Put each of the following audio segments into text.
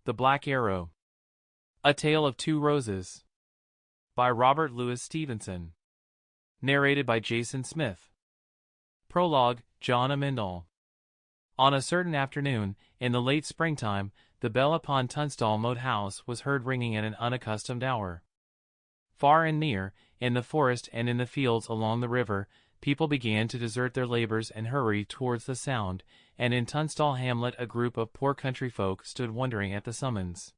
The Black Arrow. A Tale of Two Roses. By Robert Louis Stevenson. Narrated by Jason Smith. Prologue, John Amendal. On a certain afternoon, in the late springtime, the bell upon Tunstall Moat House was heard ringing at an unaccustomed hour. Far and near, in the forest and in the fields along the river, people began to desert their labors and hurry towards the sound, and in Tunstall hamlet a group of poor country folk stood wondering at the summons.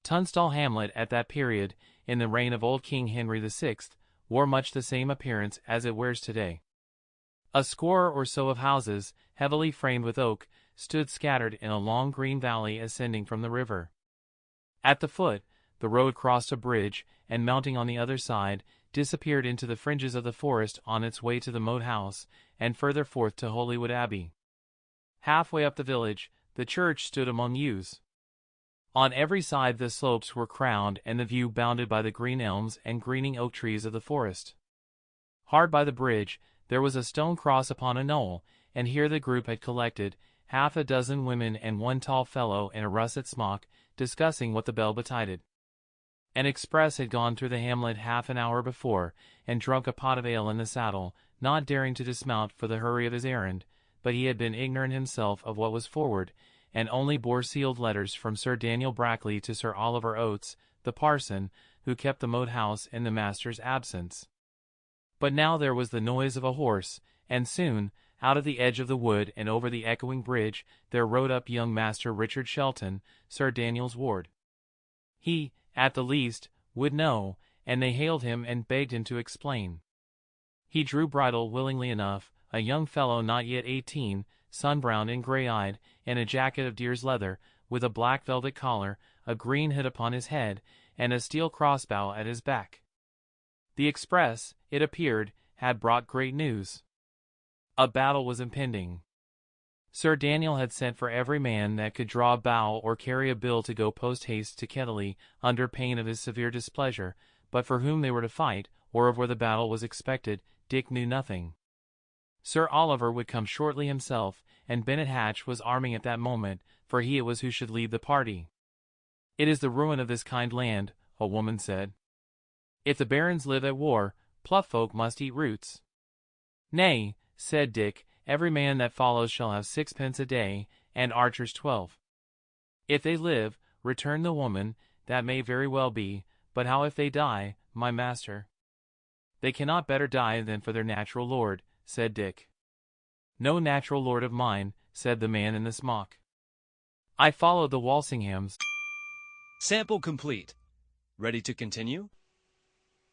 Tunstall hamlet at that period, in the reign of old King Henry VI, wore much the same appearance as it wears today. A score or so of houses, heavily framed with oak, stood scattered in a long green valley ascending from the river. At the foot, the road crossed a bridge, and mounting on the other side, disappeared into the fringes of the forest on its way to the Moat House, and further forth to Holywood Abbey. Halfway up the village, the church stood among yews. On every side the slopes were crowned and the view bounded by the green elms and greening oak trees of the forest. Hard by the bridge, there was a stone cross upon a knoll, and here the group had collected, half a dozen women and one tall fellow in a russet smock, discussing what the bell betided. An express had gone through the hamlet half an hour before, and drunk a pot of ale in the saddle, not daring to dismount for the hurry of his errand, but he had been ignorant himself of what was forward, and only bore sealed letters from Sir Daniel Brackley to Sir Oliver Oates, the parson, who kept the Moat House in the master's absence. But now there was the noise of a horse, and soon, out of the edge of the wood and over the echoing bridge, there rode up young Master Richard Shelton, Sir Daniel's ward. He, at the least, would know, and they hailed him and begged him to explain. He drew bridle willingly enough, a young fellow not yet 18, sun-browned and grey-eyed, in a jacket of deer's leather, with a black velvet collar, a green hood upon his head, and a steel crossbow at his back. The express, it appeared, had brought great news. A battle was impending. Sir Daniel had sent for every man that could draw a bow or carry a bill to go post-haste to Kettley, under pain of his severe displeasure, but for whom they were to fight, or of where the battle was expected, Dick knew nothing. Sir Oliver would come shortly himself, and Bennet Hatch was arming at that moment, for he it was who should lead the party. "It is the ruin of this kind land," a woman said. "If the barons live at war, plough folk must eat roots." "Nay," said Dick, "every man that follows shall have 6 pence a day, and archers 12. "If they live," returned the woman, "that may very well be, but how if they die, my master?" "They cannot better die than for their natural lord," said Dick. "No natural lord of mine," said the man in the smock. "I followed the Walsinghams." Sample complete. Ready to continue?